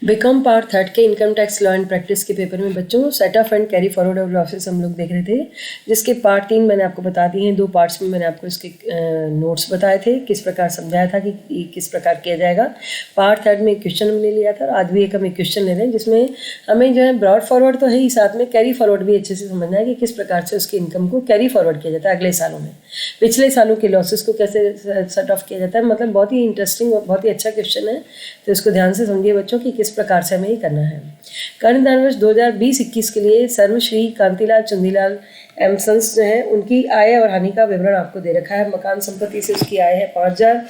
BCom part third के income tax law and practice के paper में बच्चों set of and carry forward of losses हम लोग देख रहे थे, जिसके पार्ट 3 मैंने आपको बता दिए हैं। 2 पार्ट्स में मैंने आपको इसके नोट्स बताए थे, किस प्रकार समझाया था कि किस प्रकार किया जाएगा। पार्ट थर्ड में एक क्वेश्चन हमने लिया था और आज भी एक हम एक क्वेश्चन ले रहे हैं, जिसमें हमें जो है ब्रॉड फॉरवर्ड तो है ही, साथ में कैरी फॉरवर्ड भी अच्छे से समझना है कि किस प्रकार से उसकी इनकम को कैरी फॉरवर्ड किया जाता है अगले सालों में, पिछले सालों के लॉसेस को कैसे सेट ऑफ किया जाता है। मतलब बहुत ही इंटरेस्टिंग और बहुत ही अच्छा क्वेश्चन है, तो इसको ध्यान से समझिए बच्चों कि किस प्रकार से हमें ये करना है। कर्णधान वर्ष 2020-21 के लिए सर्वश्री कांतिलाल चंदीलाल एम सन्स जो है उनकी आय और हानि का विवरण आपको दे रखा है। मकान संपत्ति से उसकी आय है 5000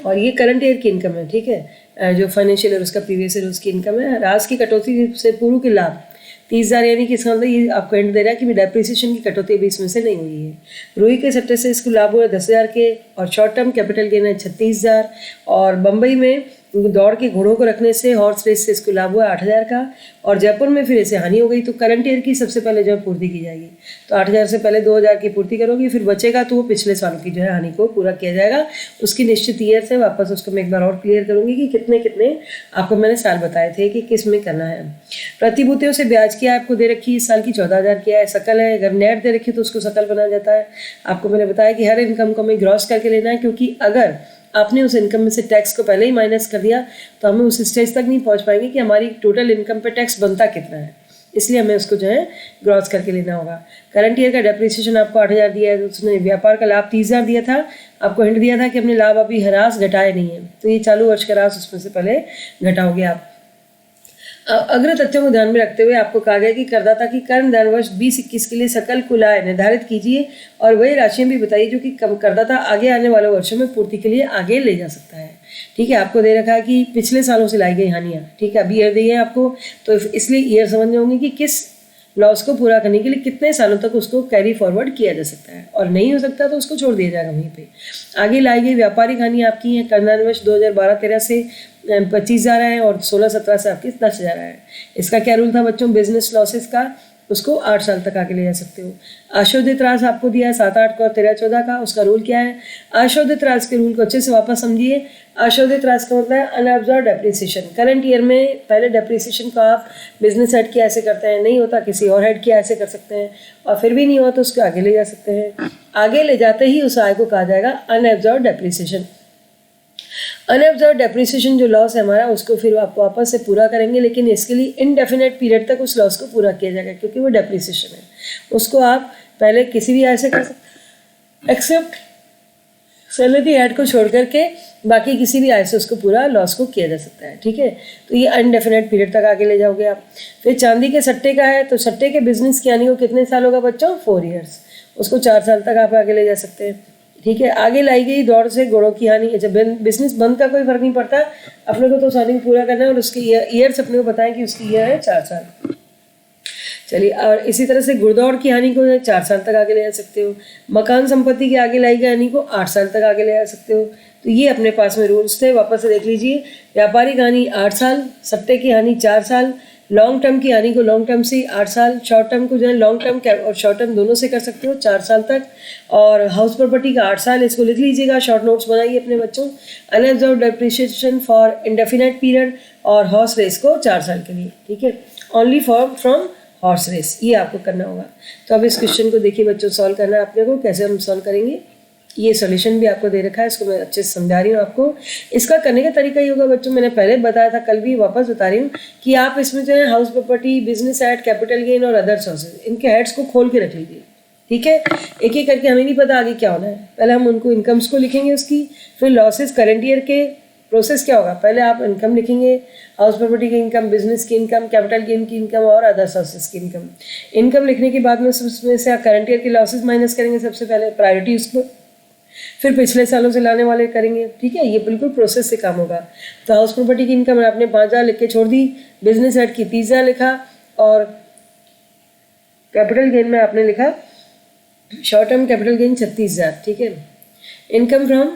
और ये करंट ईयर की इनकम है, ठीक है, जो फाइनेंशियल ईयर उसका प्रीवियस ईयर उसकी इनकम है। राज की कटौती से पूर्व के लाभ 30,000, यानी कि इसका मतलब ये आपको एंड दे रहा है कि डेप्रिसिएशन की कटौती अभी इसमें से नहीं हुई है। रुई के सट्टे से इसको लाभ हुआ 10,000 के और शॉर्ट टर्म कैपिटल गेन है 36,000 और बम्बई में दौड़ के घोड़ों को रखने से हॉर्स रेस से इसको लाभ हुआ 8,000 का और जयपुर में फिर ऐसे हानि हो गई। तो करंट ईयर की सबसे पहले जो है पूर्ति की जाएगी, तो 8,000 से पहले 2,000 की पूर्ति करोगी, फिर बचेगा तो वो पिछले सालों की जो है हानि को पूरा किया जाएगा। उसकी निश्चित ईयर से वापस उसको मैं एक बार और क्लियर करूँगी कि कितने कितने आपको मैंने साल बताए थे कि किस में करना है। प्रतिभूतियों से ब्याज की आपको दे रखी इस साल की 14,000 की है। सकल है, अगर नेट दे रखी तो उसको सकल बनाया जाता है। आपको मैंने बताया कि हर इनकम को हमें ग्रॉस करके लेना है, क्योंकि अगर आपने उस इनकम में से टैक्स को पहले ही माइनस कर दिया तो हमें उस स्टेज तक नहीं पहुंच पाएंगे कि हमारी टोटल इनकम पे टैक्स बनता कितना है, इसलिए हमें उसको जो है ग्रॉस करके लेना होगा। करंट ईयर का डेप्रिसिएशन आपको 8,000 दिया है, तो उसने व्यापार का लाभ 30,000 दिया था। आपको हिंट दिया था कि अपने लाभ अभी ह्रास घटाए नहीं है, तो ये चालू वर्ष का ह्रास उसमें से पहले घटाओगे आप। अग्र तथ्यों को ध्यान में रखते हुए आपको कहा गया कि करदाता की कर्णधान वर्ष 20-21 के लिए सकल कुल आय निर्धारित कीजिए और वही राशियां भी बताइए जो कि करदाता आगे आने वाले वर्षों में पूर्ति के लिए आगे ले जा सकता है। ठीक है, आपको दे रखा है कि पिछले सालों से लाई गई हानियां, ठीक है, अभी ईयर दी है आपको, तो इसलिए ईयर समझने होंगे कि किस लॉस को पूरा करने के लिए कितने सालों तक उसको कैरी फॉरवर्ड किया जा सकता है, और नहीं हो सकता तो उसको छोड़ दिया जाएगा वहीं पे। आगे लाई गई व्यापारिक हानि आपकी है कर्णधान वर्ष 2012-13 से 25,000 है और 16-17 से आपकी 10,000 है। इसका क्या रूल था बच्चों, बिजनेस लॉसेस का, उसको 8 साल तक आगे ले जा सकते हो। अशोधित राज आपको दिया है 7-8 का और 13-14 का, उसका रूल क्या है। अशोधित राज के रूल को अच्छे से वापस समझिए। अशोधित राज का मतलब है अनअब्जॉर्ब डेप्रिसिएशन। करंट ईयर में पहले डेप्रिसिएशन को आप बिजनेस हेड की ऐसे करते हैं, नहीं होता किसी और हेड की ऐसे कर सकते हैं, और फिर भी नहीं हुआ तो उसको आगे ले जा सकते हैं। आगे ले जाते ही उस आय को कहा जाएगा अनअब्जॉर्ब डेप्रिसिएशन। अनअब्जॉर्ब डेप्रिसिएशन जो लॉस है हमारा, उसको फिर आप वापस से पूरा करेंगे, लेकिन इसके लिए इनडेफिनेट पीरियड तक उस लॉस को पूरा किया जाएगा, क्योंकि वो डेप्रिसिएशन है। उसको आप पहले किसी भी ऐसे कर सकते एक्सेप्ट सैलरी हेड को छोड़ करके बाकी किसी भी आय से उसको पूरा लॉस को किया जा सकता है। ठीक है, तो ये अनडेफिनेट पीरियड तक आगे ले जाओगे आप। फिर चांदी के सट्टे का है, तो सट्टे के बिजनेस की हानि को कितने साल होगा बच्चों, 4 ईयर्स, उसको 4 साल तक आप आगे ले जा सकते हैं। ठीक है, आगे लाई गई दौड़ से घोड़ों की हानि। अच्छा, बिजनेस बंद का कोई फर्क नहीं पड़ता, अपने को तो सारी पूरा करना है, और उसकी ईयर्स अपने को बताएं कि उसकी ईयर है 4 साल। चलिए, और इसी तरह से घुड़दौड़ की हानि को 4 साल तक आगे ले जा सकते हो। मकान संपत्ति की आगे लाई गई हानि को 8 साल तक आगे ले जा सकते हो। तो ये अपने पास में रूल्स थे, वापस से देख लीजिए। व्यापारिक हानि 8 साल, सट्टे की हानि 4 साल, लॉन्ग टर्म की हानि को लॉन्ग टर्म से 8 साल, शॉर्ट टर्म को जो है लॉन्ग टर्म और शॉर्ट टर्म दोनों से कर सकते हो 4 साल तक, और हाउस प्रॉपर्टी का 8 साल। इसको लिख लीजिएगा, शॉर्ट नोट्स बनाइए अपने बच्चों। Unabsorbed depreciation for indefinite period, और हॉर्स रेस को 4 साल के लिए। ठीक है, ओनली फ्रॉम हॉर्स रेस, ये आपको करना होगा। तो अब इस क्वेश्चन को देखिए बच्चों, सॉल्व करना है अपने को। कैसे हम सॉल्व करेंगे, ये सॉल्यूशन भी आपको दे रखा है, इसको मैं अच्छे से समझा रही हूँ आपको। इसका करने का तरीका ये होगा बच्चों, मैंने पहले बताया था, कल भी वापस बता रही हूँ कि आप इसमें जो है house property, business head, capital gain और अदर सोर्सेज, इनके हेड्स को खोल के रख लीजिए। ठीक है, एक एक करके, हमें नहीं पता आगे क्या होना है। पहले हम उनको इनकम्स को लिखेंगे उसकी, फिर लॉसेस, करंट ईयर के प्रोसेस क्या होगा, पहले आप इनकम लिखेंगे, हाउस प्रॉपर्टी की इनकम, बिजनेस की इनकम, कैपिटल गेन की इनकम और अदर सोर्सेज की इनकम। इनकम लिखने के बाद में उसमें से करंट ईयर के लॉसेस माइनस करेंगे सबसे पहले, प्रायोरिटी उसको, फिर पिछले सालों से लाने वाले करेंगे। ठीक है, ये बिल्कुल प्रोसेस से काम होगा। तो हाउस प्रॉपर्टी की इनकम आपने 5,000 लिख के छोड़ दी, बिजनेस हेड की 30,000 लिखा, और कैपिटल गेन में आपने लिखा शॉर्ट टर्म कैपिटल गेन 36,000। ठीक है, इनकम फ्रॉम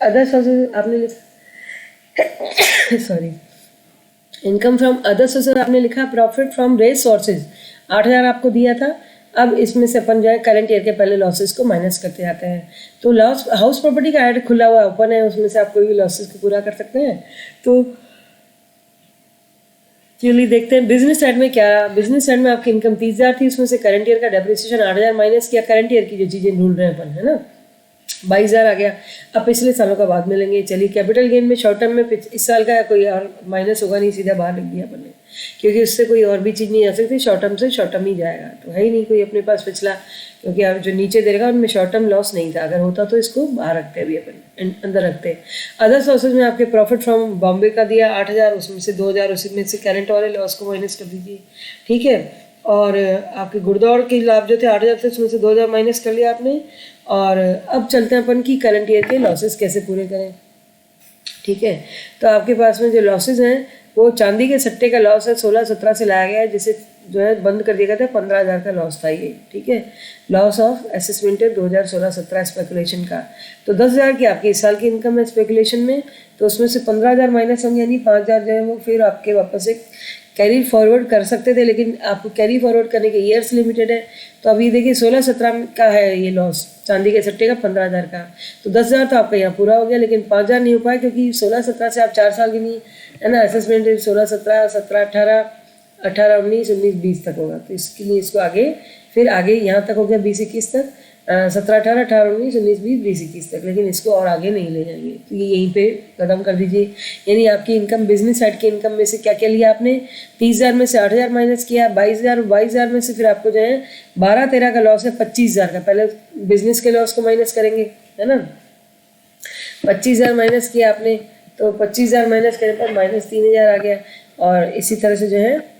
अदर सोर्सेज आपने लिखा sorry, income from other sources आपने लिखा। प्रॉफिट फ्रॉम रेज सोर्सेज 8,000 आपको दिया था, अब इसमें से अपन जो है करंट ईयर के पहले लॉसेस को माइनस करते जाते हैं। तो लॉस हाउस प्रॉपर्टी का ऐड खुला हुआ ओपन है, उसमें से आप कोई भी लॉसेस को पूरा कर सकते हैं। तो चलिए देखते हैं बिजनेस साइड में क्या। बिजनेस साइड में आपकी इनकम 30,000 थी, उसमें से करंट ईयर का डेप्रिसिएशन 8,000 माइनस किया, करंट ईयर की जो चीज़ें ढूंढ रहे हैं अपन, है ना, 22,000 आ गया। अब पिछले सालों का बाद में लेंगे। चलिए कैपिटल गेन में शॉर्ट टर्म में इस साल का कोई और माइनस होगा नहीं, सीधा बाहर लिख दिया अपन ने, क्योंकि उससे कोई और भी चीज़ नहीं आ सकती, शॉर्ट टर्म से शॉर्ट टर्म ही जाएगा, तो है ही नहीं कोई अपने पास पिछला, क्योंकि आप जो नीचे दे रखा उनमें शॉर्ट टर्म लॉस नहीं था, अगर होता तो इसको बाहर रखते अभी अपन अंदर रखते। अदर सोर्सेज में आपके प्रॉफिट फ्रॉम बॉम्बे का दिया 8,000, उसमें से 2,000 उसी में से करंट वाले लॉस को माइनस कर दीजिए, ठीक है। और आपके गुड़दौड़ के लाभ जो थे 8,000 थे, उसमें से 2,000 माइनस कर लिया आपने। और अब चलते हैं अपन की करंट ईयर के लॉसेस कैसे पूरे करें, ठीक है। तो आपके पास में जो लॉसेज हैं वो चांदी के सट्टे का लॉस है, 16-17 से लाया गया है, जिसे जो है बंद कर दिया गया था, 15,000 का लॉस था ये, ठीक है। लॉस ऑफ असेसमेंट है 2016-17 स्पेकुलेशन का। तो 10,000 की आपकी इस साल की इनकम है स्पेकुलेशन में, तो उसमें से 15,000 माइनस होंगे, यानी 5,000 जो है वो फिर आपके वापस एक कैरी फॉरवर्ड कर सकते थे, लेकिन आपको कैरी फॉरवर्ड करने के ईयर्स लिमिटेड है। तो अभी देखिए 16-17 का है ये लॉस, चांदी के सट्टे का 15,000 का, तो 10,000 तो आपका यहाँ पूरा हो गया, लेकिन 5,000 नहीं हो पाया, क्योंकि 16-17 से आप 4 साल की नहीं है ना, असेसमेंट 16-17, 17-18, 18-19, 19-20 तक होगा, तो इसके लिए इसको आगे फिर आगे यहाँ तक हो गया 20-21 तक, 17-18, 18-19, 19-20, 20-21 तक, लेकिन इसको और आगे नहीं ले जाएंगे, तो ये यहीं पे खत्म कर दीजिए। यानी आपकी इनकम बिजनेस साइड की इनकम में से क्या क्या लिया आपने, 30,000 में से 8,000 माइनस किया, 22,000 में से फिर आपको जो है 12-13 का लॉस है, 25,000 का, पहले बिजनेस के लॉस को माइनस करेंगे, है ना। 25,000 माइनस किया आपने, तो 25,000 माइनस करने पर माइनस 3,000 आ गया। और इसी तरह से जो है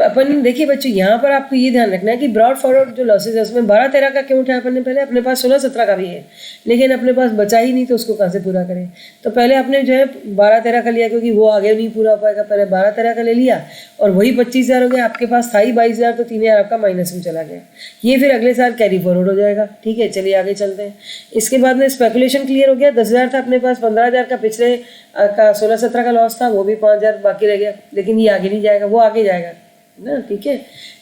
अपन देखिए बच्चों, यहाँ पर आपको ये ध्यान रखना है कि ब्रॉड फॉरवर्ड जो लॉसेज है उसमें 12-13 का क्यों उठाया अपन ने, पहले अपने पास 16-17 का भी है, लेकिन अपने पास बचा ही नहीं, तो उसको कहाँ से पूरा करें। तो पहले आपने जो है 12-13 का लिया, क्योंकि वो आगे नहीं पूरा हो पाएगा, पहले 12-13 का ले लिया, और वही 25,000 हो गया, आपके पास था ही 22,000, तो 3,000 आपका माइनस में चला गया, ये फिर अगले साल कैरी फॉरवर्ड हो जाएगा, ठीक है। चलिए आगे चलते हैं। इसके बाद में स्पेकुलेशन क्लियर हो गया, 10,000 था अपने पास, 15,000 का पिछले का 16-17 का लॉस था, वो भी 5,000 बाकी रह गया, लेकिन ये आगे नहीं जाएगा, वो आगे जाएगा ना, ठीक है।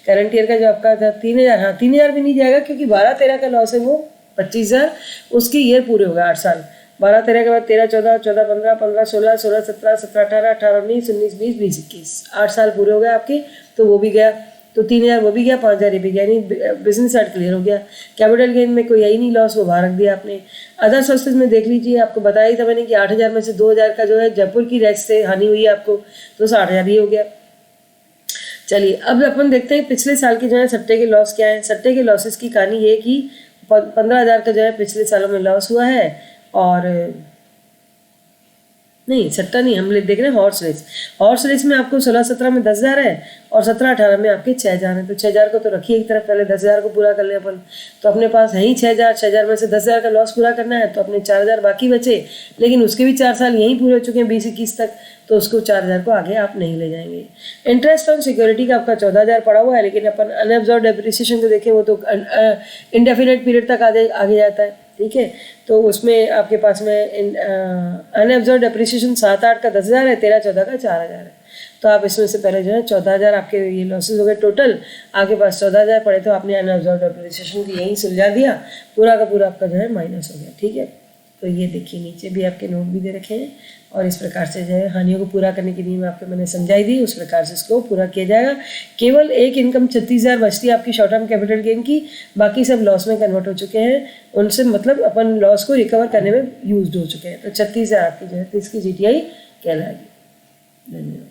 करंट ईयर का जो आपका था 3,000, हाँ 3,000 भी नहीं जाएगा, क्योंकि 12-13 का लॉस है, वो 25,000 उसके ईयर पूरे हो गए 8 साल, 12-13 के बाद 13-14, 14-15, 15-16, 16-17, 17-18, 18-19, 19-20, 20-21, 8 साल पूरे हो गए आपके, तो वो भी गया, तो 3,000 वो भी गया, 5,000 ये भी गया, यानी बिजनेस साइड क्लियर हो गया। कैपिटल गेन में कोई यही नहीं लॉस, वो बाहर रख दिया आपने। अदर सोर्सेज में देख लीजिए, आपको बताया ही था मैंने कि 8,000 में से 2,000 का जो है जयपुर की रेस्ट से हानि हुई है आपको, तो 60,000 ही हो गया। चलिए अब अपन देखते हैं पिछले साल के जो है सट्टे के लॉस क्या है। सट्टे के लॉसेस की कहानी ये कि 15,000 का जो है पिछले सालों में लॉस हुआ है, और नहीं सट्टा नहीं, हम देख रहे हैं हॉर्स रेस। हॉर्स रेस में आपको 16-17 में 10,000 है, और 17-18 में आपके 6,000 है, तो 6,000 को तो रखिए एक तरफ, पहले 10,000 को पूरा कर ले अपन। तो अपने पास है ही 6,000 में से 10,000 का लॉस पूरा करना है, तो अपने 4,000 बाकी बचे, लेकिन उसके भी 4 साल यहीं पूरे हो चुके हैं 20-21 तक, तो उसको 4,000 को आगे आप नहीं ले जाएंगे। इंटरेस्ट ऑन सिक्योरिटी का आपका 14,000 पड़ा हुआ है, लेकिन अपन अनएब्जॉर्ब डेप्रिसिएशन को देखें, वो तो इंडेफिनेट पीरियड तक आगे जाता है, ठीक है। तो उसमें आपके पास में अनएब्जॉर्ब डेप्रिसिएशन 7-8 का 10,000 है, 13-14 का 4,000 है, तो आप इसमें से पहले जो है 14,000 आपके ये लॉसेज हो गए टोटल, आपके पास 14,000 पड़े, तो आपने अनएब्जॉर्ब डेप्रिसिएशन की यहीं सुलझा दिया, पूरा का पूरा आपका जो है माइनस हो गया, ठीक है। तो ये देखिए नीचे भी आपके नोट भी दे रखे हैं, और इस प्रकार से जो है हानियों को पूरा करने के लिए मैंने समझाई दी, उस प्रकार से इसको पूरा किया जाएगा। केवल एक इनकम 36,000 बचती है आपकी शॉर्ट टर्म कैपिटल गेन की, बाकी सब लॉस में कन्वर्ट हो चुके हैं, उनसे मतलब अपन लॉस को रिकवर करने में यूज हो चुके हैं, तो 36,000 आपकी जो है इसकी GTI कहलाएगी। धन्यवाद।